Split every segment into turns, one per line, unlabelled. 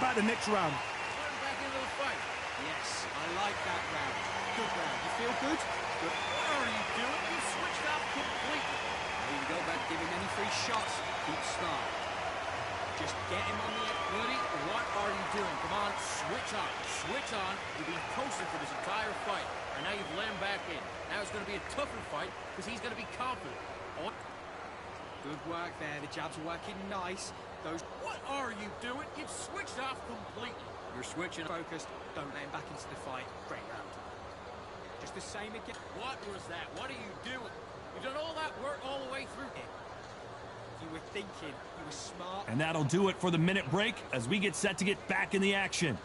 about the next round?
Back into the fight.
Yes, I like that round. Good round. You feel good?
Good. What are you doing? You switched off completely.
Here you go, back. Give him any free shots. Keep smart. Just get him on the edge.
Buddy, what are you doing? Come on, switch on. Switch on. You've been posted for this entire fight. And now you've let him back in. Now it's going to be a tougher fight because he's going to be confident. Oh.
Good work there. The jabs are working nice. Those.
What are you doing? You've switched off completely. You're switching.
Focused. Don't let him back into the fight. Great round. Just the same again.
What was that? What are you doing? You've done all that work all the way through.
You were thinking. You were smart.
And that'll do it for the minute break as we get set to get back in the action.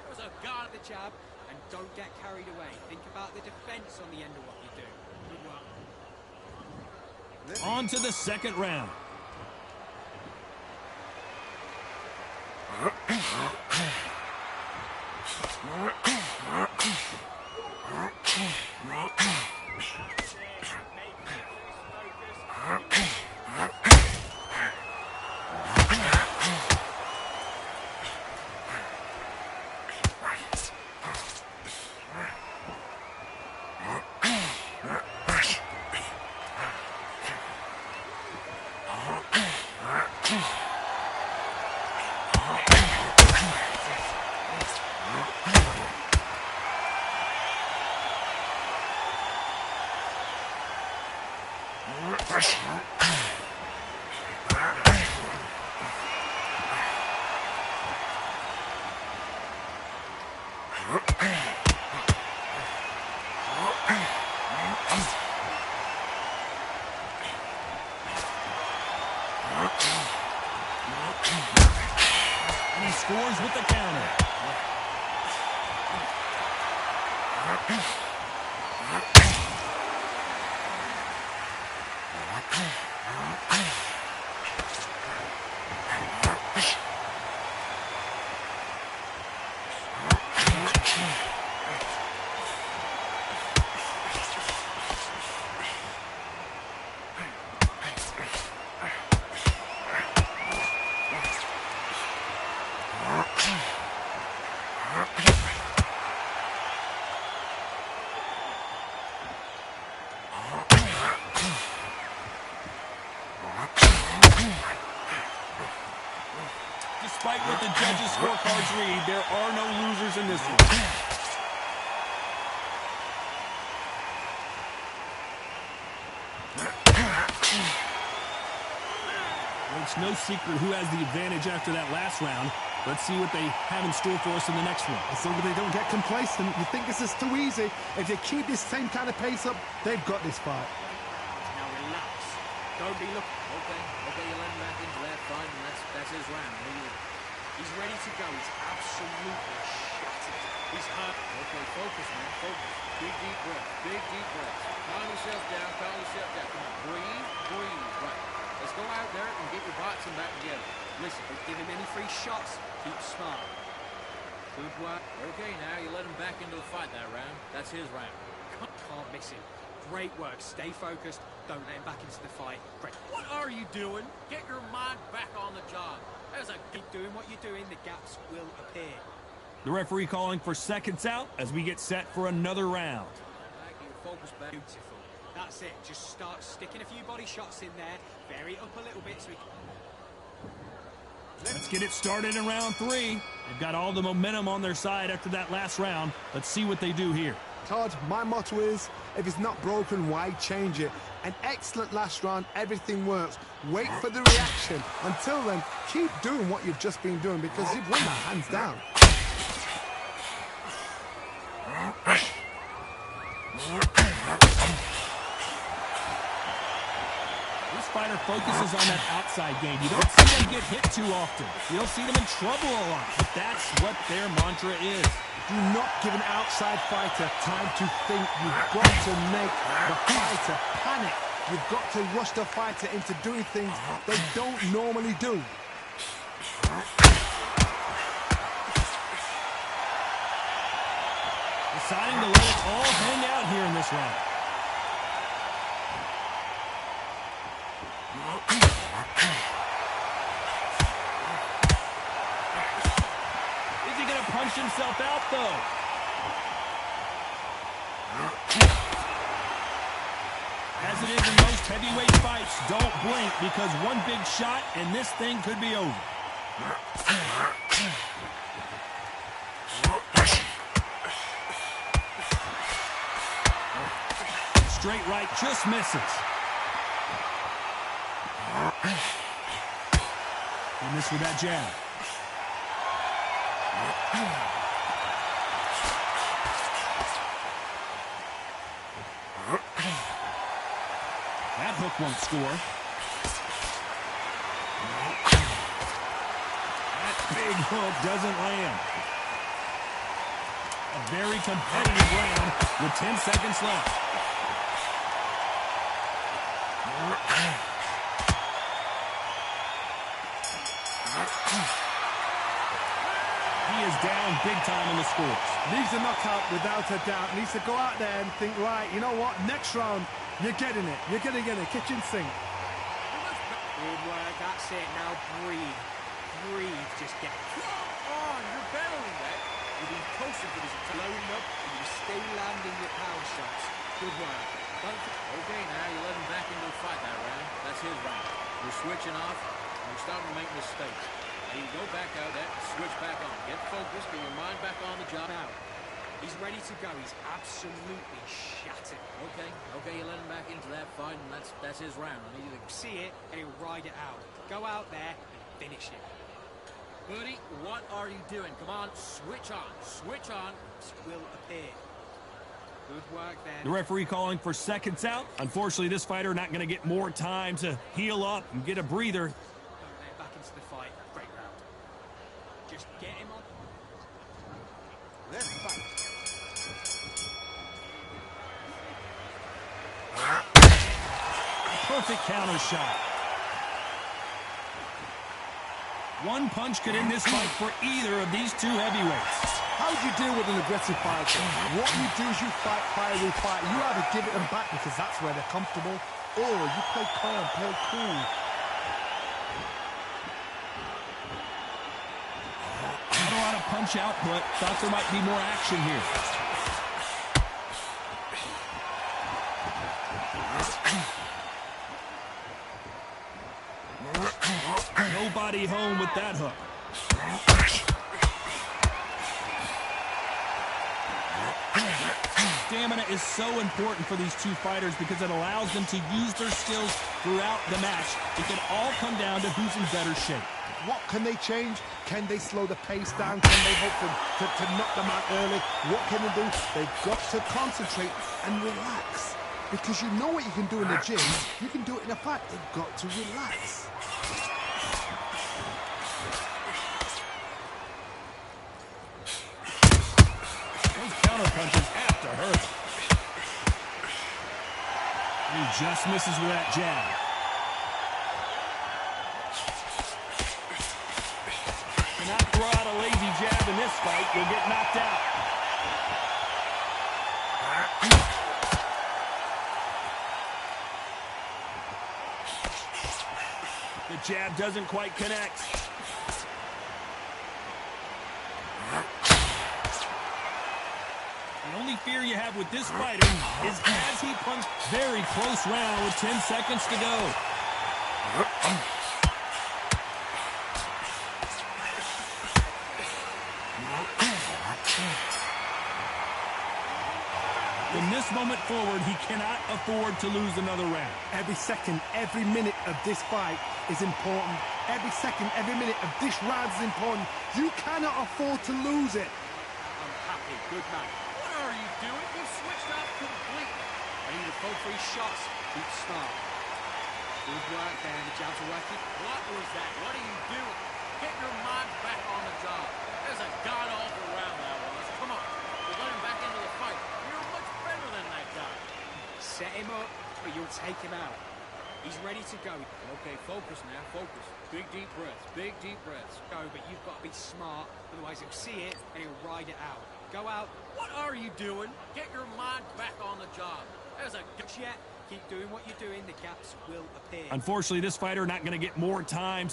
There's a guard.
The jab, and don't get carried away. Think about the defense on the end of what you do. Good work.
On to the second round. And he scores with the counter. Despite what the judges' scorecards read, there are no losers in this one. Well, it's no secret who has the advantage after that last round. Let's see what they have in store for us in the next one.
As long as they don't get complacent, you think this is too easy. If they keep this same kind of pace up, they've got this fight.
Now relax. Don't be looking.
Okay, you let him back into that fight, and that's his round.
He's ready to go. He's absolutely shattered. He's hurt.
Okay, focus, man, focus. Big deep breath, big deep breath. Calm yourself down, calm yourself down. Come on, breathe, breathe. Right. Let's go out there and get your boxing back together.
Listen, don't give him any free shots. Keep smart. Good work.
Okay, now you let him back into the fight that round. That's his round.
Can't miss him. Great work. Stay focused. Don't let him back into the fight. Great.
What are you doing? Get your mind back on the job.
Keep doing what you're doing. The gaps will appear.
The referee calling for seconds out as we get set for another round.
Focus back.
Beautiful. That's it. Just start sticking a few body shots in there. Vary it up a little bit so we can...
Let's get it started in round 3. They've got all the momentum on their side after that last round. Let's see what they do here.
Todd, my motto is, if it's not broken, why change it? An excellent last round, everything works. Wait for the reaction. Until then, keep doing what you've just been doing because you've won that hands down.
This fighter focuses on that outside game. You don't see them get hit too often. You don't see them in trouble a lot. But that's what their mantra is.
Do not give an outside fighter time to think. You've got to make the fighter panic. You've got to rush the fighter into doing things they don't normally do.
Deciding to let it all hang out here in this round. to punch himself out, though. As it is in most heavyweight fights, don't blink because one big shot and this thing could be over. Straight right just misses. And this with that jab. That hook won't score. That big hook doesn't land. A very competitive round with 10 seconds left. He is down big time in the scores.
Needs a knockout without a doubt. Needs to go out there and think, right, you know what, next round, you're getting it. You're going to get it. Kitchen sink.
Good work, that's it. Now breathe. Breathe, just get...
Come on, you're battling that. You've been posted for this entire...
Loading up, and you stay landing your power shots. Good work.
Okay, now you let him back into the fight that round. That's his round. You're switching off, and you're starting to make mistakes. Now you go back out there, switch back on. Get focused, get your mind back on the job.
Now, he's ready to go. He's absolutely shattered.
Okay, you let him back into that fight, and that's his round. I need you to
See it, and he'll ride it out. Go out there and finish it.
Buddy, what are you doing? Come on, switch on, switch on.
Will appear. Good work there.
The referee calling for seconds out. Unfortunately, this fighter not going to get more time to heal up and get a breather.
Go there, back into the fight. Great round. Just get him on.
Let's fight.
Perfect counter shot. One punch could end this fight for either of these two heavyweights.
How do you deal with an aggressive fighter? What you do is you fight fire with fire. You either give it them back because that's where they're comfortable, or you play calm, play cool.
Not a lot of punch output. Thought there might be more action here. Nobody home with that hook. Stamina is so important for these two fighters because it allows them to use their skills throughout the match. It can all come down to who's in better shape.
What can they change? Can they slow the pace down? Can they hope to knock them out early? What can they do? They've got to concentrate and relax. Because you know what you can do in the gym, you can do it in a fight. They've got to relax.
Those counter punches have to hurt. He just misses with that jab. Cannot throw out a lazy jab in this fight. You'll get knocked out. The jab doesn't quite connect. The only fear you have with this fighter is as he punched. Very close round with 10 seconds to go. From this moment forward, he cannot afford to lose another round.
Every second, every minute of this fight is important. Every second, every minute of this round is important. You cannot afford to lose it.
I'm happy. Good man.
What are you doing? You've switched off completely.
Ready to focus for his shots. Keep smart. Good work there. The jabs are working.
What was that? What are you doing? Get your mind back on the job. There's a god-awful round that was. Come on. You're letting him back into the fight. You're much better than that guy.
Set him up, but you'll take him out. He's ready to go.
Okay, focus now. Focus. Big, deep breaths. Big, deep breaths.
Go, but you've got to be smart. Otherwise, he'll see it and he'll ride it out. Go out.
What are you doing? Get your mind back on the job. There's a...
Yet. Keep doing what you're doing. The gaps will appear.
Unfortunately, this fighter not going to get more time.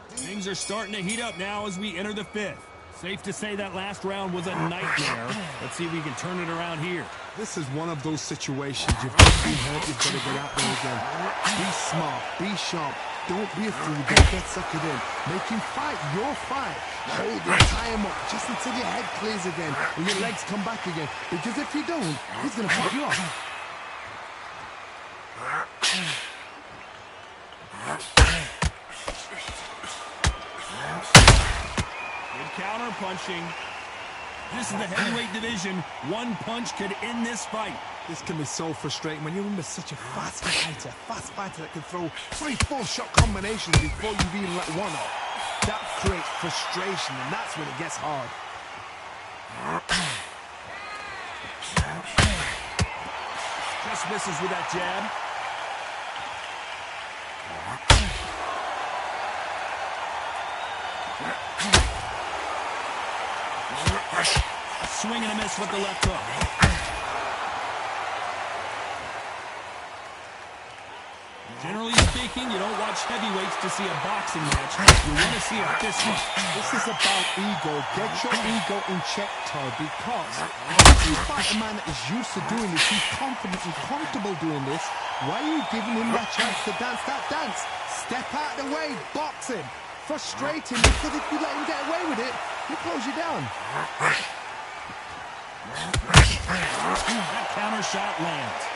Things Things are starting to heat up now as we enter the fifth. Safe to say that last round was a nightmare. Let's see if we can turn it around here.
This is one of those situations. You've just been hurt, you've got to get out there again. Be smart, be sharp. Don't be a fool, don't get suckered in. Make him fight your fight. Hold him, tie him up, just until your head clears again and your legs come back again. Because if you don't, he's going to pick you up.
Good counter punching. This is the heavyweight division. One punch could end this fight.
This can be so frustrating when you're under such a fast fighter that can throw 3-4 shot combinations before you've even let one off. That creates frustration, and that's when it gets hard.
Just misses with that jab. A swing and a miss with the left hook. Generally speaking, you don't watch heavyweights to see a boxing match. You want to see a fist fight.
This is about ego. Get your ego in check, Todd, because if you fight a man that is used to doing this, he's confident and comfortable doing this, why are you giving him that chance to dance that dance? Step out of the way, box him. Frustrate him, because if you let him get away with it, he'll close you down.
That counter shot lands.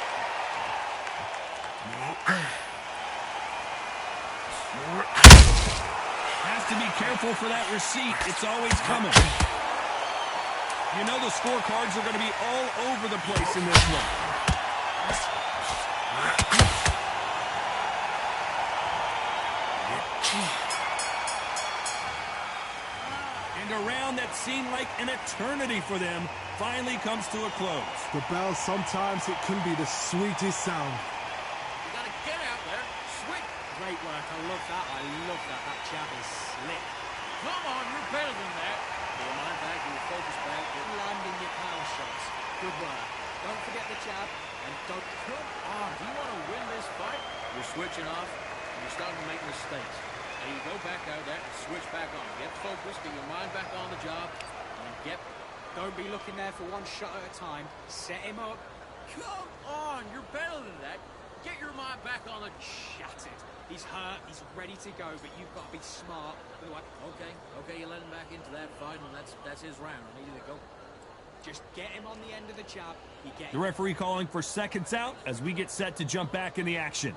Has to be careful for that receipt. It's always coming. You know the scorecards are going to be all over the place in this one. And a round that seemed like an eternity for them finally comes to a close.
The bell, sometimes it can be the sweetest sound.
You gotta get out there, switch.
Great work. I love that. I love that. That jab is slick.
Come on, you're better than that. Get your mind back, get your focus back.
Landing your power shots. Good work. Don't forget the jab. And don't...
Come on, do you want to win this fight? You're switching off, and you're starting to make mistakes. Now you go back out there and switch back on. Get focused, get your mind back on the job, and get...
Don't be looking there for one shot at a time. Set him up.
Come on, you're better than that. Get your mind back on the...
Shattered. He's hurt. He's ready to go, but you've got to be smart.
Okay, you let him back into that fight, and that's his round. I need you to go.
Just get him on the end of the jab.
The referee calling for seconds out as we get set to jump back in the action.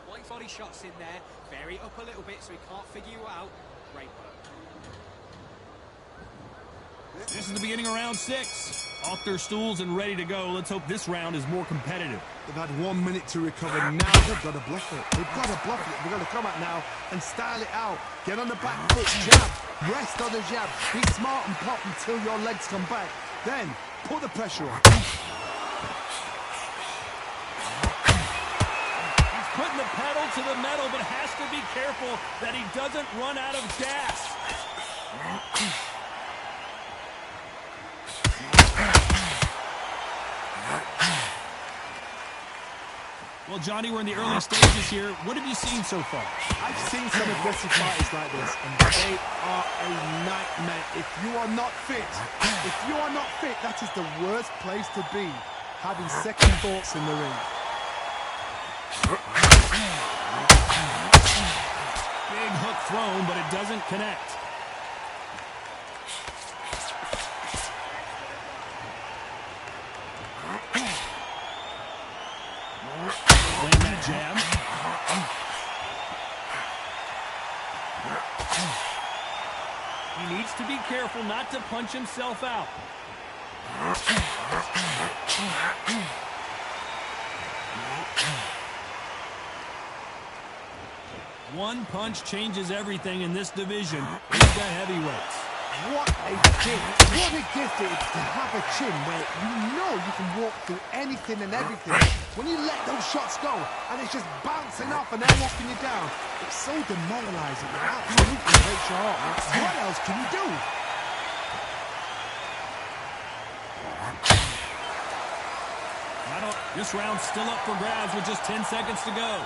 White body shots in there. Vary up a little bit so he can't figure you out. Great work.
This is the beginning of round 6. Off their stools and ready to go. Let's hope this round is more competitive.
They've had 1 minute to recover. Now they've got to bluff it. They've got to bluff it. They've got to come out now and style it out. Get on the back foot, jab. Rest on the jab. Be smart and pop until your legs come back. Then, put the pressure on.
He's putting the pedal to the metal, but has to be careful that he doesn't run out of gas. Well, Johnny, we're in the early stages here. What have you seen so far?
I've seen some aggressive fighters like this, and they are a nightmare. If you are not fit, that is the worst place to be, having second thoughts in the ring.
Big hook thrown, but it doesn't connect. Land that jab. He needs to be careful not to punch himself out. One punch changes everything in this division. He's the heavyweights.
What a gift. What a gift it is to have a chin where you know you can walk through anything and everything. When you let those shots go and it's just bouncing off and they're knocking you down, it's so demoralizing. It absolutely breaks your heart. What else can you do?
This round's still up for grabs with just 10 seconds to go.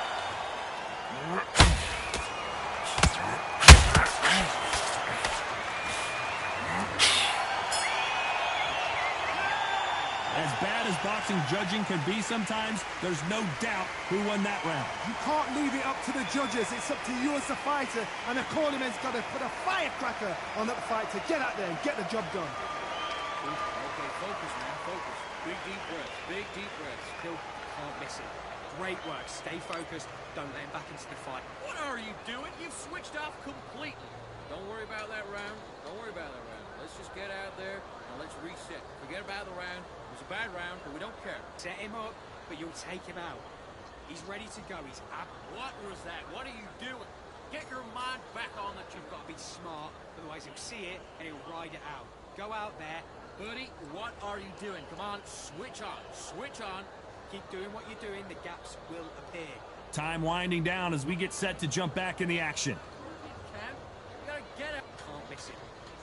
boxing judging can be sometimes, there's no doubt who won that round.
You can't leave it up to the judges. It's up to you as the fighter, and the cornerman's got to put a firecracker on that fight to get out there and get the job done.
Okay, focus, man, focus. Big deep breaths, big deep breaths.
Hill can't miss it. Great work. Stay focused. Don't let him back into the fight.
What are you doing? You've switched off completely. Don't worry about that round. Don't worry about that round. Let's just get out there and let's reset. Forget about the round. It was a bad round, but we don't care.
Set him up, but you'll take him out. He's ready to go. He's up.
What was that? What are you doing? Get your mind back on the
You've got to be smart, otherwise he'll see it and he'll ride it out. Go out there.
Buddy, what are you doing? Come on, switch on. Switch on.
Keep doing what you're doing. The gaps will appear.
Time winding down as we get set to jump back in the action.
Cam, you gotta get it.
Can't miss it.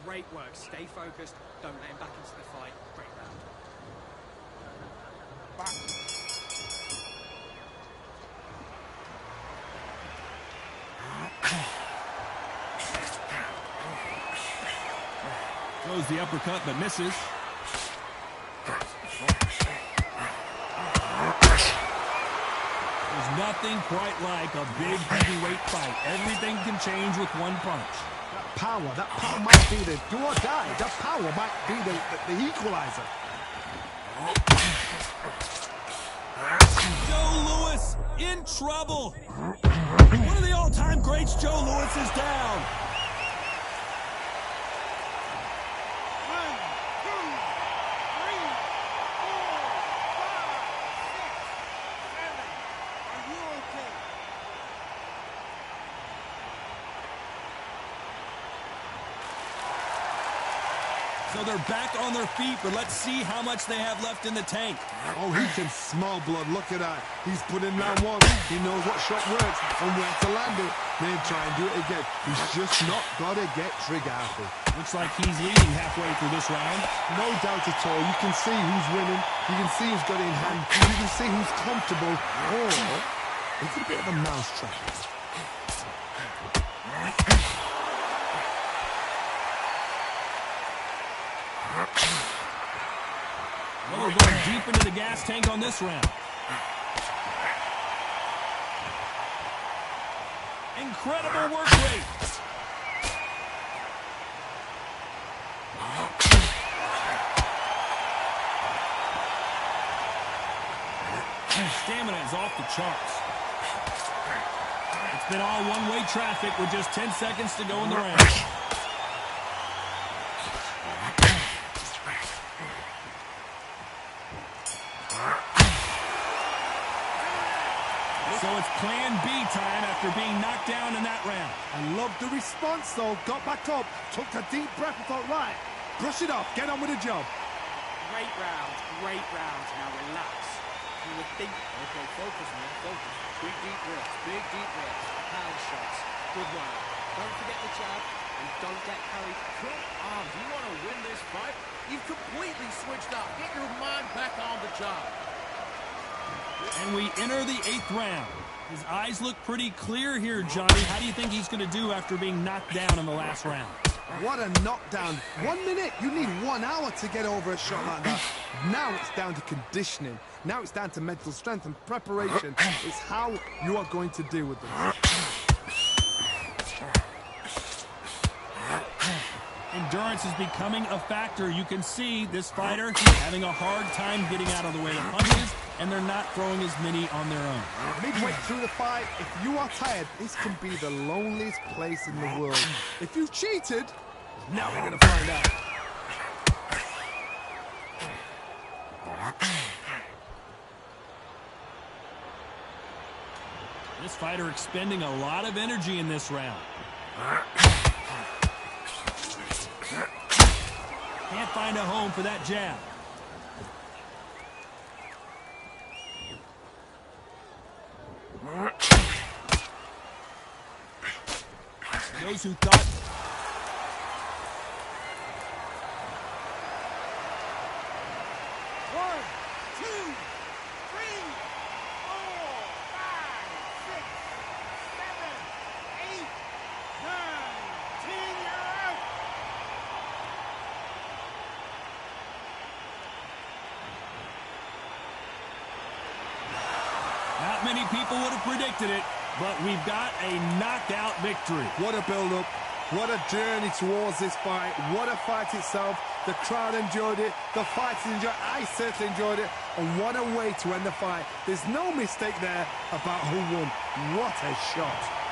Great work. Stay focused. Don't let him back into the fight. Great round.
Throws the uppercut but misses. There's nothing quite like a big heavyweight fight. Everything can change with one punch.
That power might be the do or die. That power might be the equalizer.
Joe Louis in trouble. One of the all-time greats, Joe Louis, is down.
1, 2, 3, 4, 5, 6, 7. Are you okay?
So they're back on their feet, but let's see how much they have left in the tank.
Oh, he can smell blood. Look at that. He's put in round one. He knows what shot works and where to land it. Then try and do it again. He's just not got to get trigger happy.
Looks like he's leading halfway through this round.
No doubt at all. You can see who's winning. You can see who's got it in hand. You can see who's comfortable. Or it's a bit of a mousetrap.
Well, we're going deep into the gas tank on this round. Incredible work rate. Stamina is off the charts. It's been all one-way traffic with just 10 seconds to go in the round. So it's plan B time after being knocked down in that round.
I love the response, though. Got back up, took a deep breath and thought, right, brush it off, get on with the job.
Great round. Great round. Now relax. You would think.
Okay, focus, man, focus. Big deep breaths, big deep breaths.
Power shots. Good work. Don't forget the jab and don't get carried.
Come on, do you want to win this fight? You've completely switched off. Get your mind back on the job.
And we enter the 8th round. His eyes look pretty clear here, Johnny. How do you think he's going to do after being knocked down in the last round?
What a knockdown. 1 minute, you need 1 hour to get over a shot like that. Now it's down to conditioning. Now it's down to mental strength and preparation. It's how you are going to deal with them.
Endurance is becoming a factor. You can see this fighter having a hard time getting out of the way of punches, and they're not throwing as many on their own.
Midway through the fight, if you are tired, this can be the loneliest place in the world. If you've cheated, now we're going to find out.
This fighter expending a lot of energy in this round. Can't find a home for that jab. Those who thought... many people would have predicted it, but we've got a knockout victory.
What a build-up. What a journey towards this fight. What a fight itself. The crowd enjoyed it. The fighters enjoyed it. I certainly enjoyed it. And what a way to end the fight. There's no mistake there about who won. What a shot.